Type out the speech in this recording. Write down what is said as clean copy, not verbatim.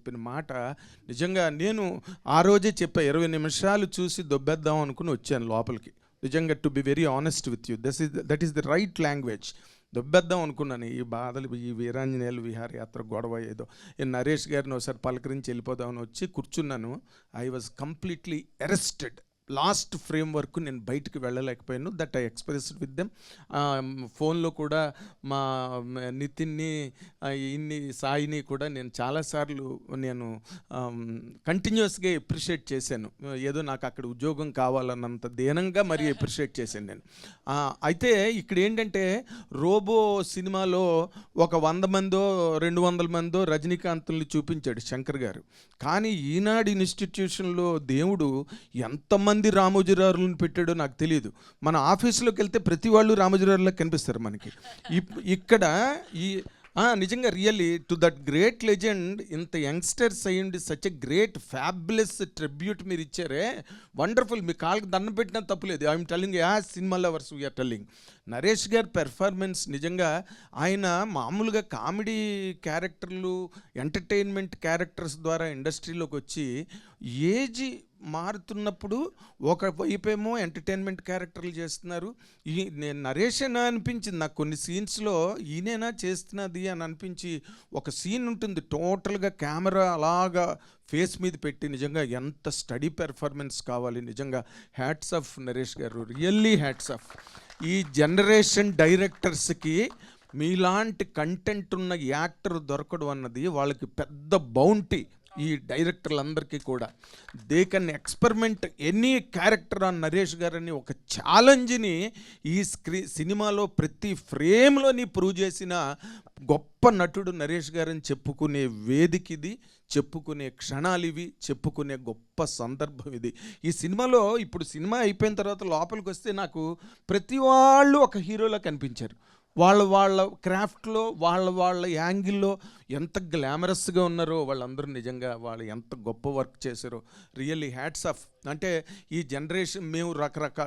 చెప్పిన మాట నిజంగా నేను ఆ రోజే చెప్పా, 20 నిమిషాలు చూసి దొబ్బేద్దాం అనుకుని వచ్చాను లోపలికి. నిజంగా to be very honest with you, that is the right language. దొబ్బేద్దాం అనుకున్నాను. ఈ బాధలు, ఈ వీరాంజనేయులు విహారయాత్ర గొడవ ఏదో, ఈ నరేష్ గారిని ఒకసారి పలకరించి వెళ్ళిపోదామని వచ్చి కూర్చున్నాను. I was completely arrested. Last frame వరకు నేను బయటికి వెళ్ళలేకపోయాను. That I expressed with them. ఫోన్లో కూడా మా నితిన్ని, సాయిని కూడా నేను చాలాసార్లు నేను కంటిన్యూస్గా ఎప్రిషియేట్ చేశాను. ఏదో నాకు అక్కడ ఉద్యోగం కావాలన్నంత దీనంగా మరీ ఎప్రిషియేట్ చేశాను నేను. అయితే ఇక్కడ ఏంటంటే, రోబో సినిమాలో ఒక 100 మందో 200 మందో రజనీకాంత్ని చూపించాడు శంకర్ గారు. కానీ ఈనాడు ఇన్స్టిట్యూషన్లో దేవుడు ఎంతమంది రామోజీరావులను పెట్టాడో నాకు తెలియదు. మన ఆఫీసులోకి వెళ్తే ప్రతి వాళ్ళు రామోజీరావులకు కనిపిస్తారు మనకి. ఇక్కడ ఈ నిజంగా really to that great legend ఇంత యంగ్స్టర్స్ అయ్యండి such a great fabulous tribute మీరు ఇచ్చారే, వండర్ఫుల్. మీ కాళ్ళకి దండం పెట్టినా తప్పులేదు. I'm telling cinema lovers we are telling. Naresh గారి పెర్ఫార్మెన్స్ నిజంగా, ఆయన మామూలుగా కామెడీ క్యారెక్టర్లు, ఎంటర్టైన్మెంట్ క్యారెక్టర్స్ ద్వారా ఇండస్ట్రీలోకి వచ్చి ఏజ్ మారుతున్నప్పుడు ఒకవైపేమో ఎంటర్టైన్మెంట్ క్యారెక్టర్లు చేస్తున్నారు. నేను నరేషేనా అనిపించింది నాకు కొన్ని సీన్స్లో, ఈయనేనా చేస్తున్నది అని అనిపించి, ఒక సీన్ ఉంటుంది టోటల్గా కెమెరా అలాగా ఫేస్ మీద పెట్టి, నిజంగా ఎంత స్టడీ పెర్ఫార్మెన్స్ కావాలి. నిజంగా హ్యాట్స్ ఆఫ్ నరేష్ గారు, రియల్లీ హ్యాట్స్ ఆఫ్. ఈ జనరేషన్ డైరెక్టర్స్కి మీలాంటి కంటెంట్ ఉన్న యాక్టర్ దొరకడం అన్నది వాళ్ళకి పెద్ద బౌంటీ. ఈ డైరెక్టర్లందరికీ కూడా they can experiment any character on Naresh గారని ఒక ఛాలెంజ్ని ఈ సినిమాలో ప్రతి ఫ్రేమ్లోని ప్రూవ్ చేసిన గొప్ప నటుడు నరేష్ గారని చెప్పుకునే వేదిక ఇది, చెప్పుకునే క్షణాలు ఇవి, చెప్పుకునే గొప్ప సందర్భం ఇది. ఈ సినిమాలో ఇప్పుడు సినిమా అయిపోయిన తర్వాత లోపలికి వస్తే నాకు ప్రతి వాళ్ళు ఒక హీరోలా కనిపించారు. వాళ్ళ క్రాఫ్ట్లో, వాళ్ళ యాంగిల్లో ఎంత గ్లామరస్గా ఉన్నారో వాళ్ళందరూ. నిజంగా వాళ్ళు ఎంత గొప్ప వర్క్ చేశారో. Really hats off. అంటే ఈ జనరేషన్ మేము రకరకాల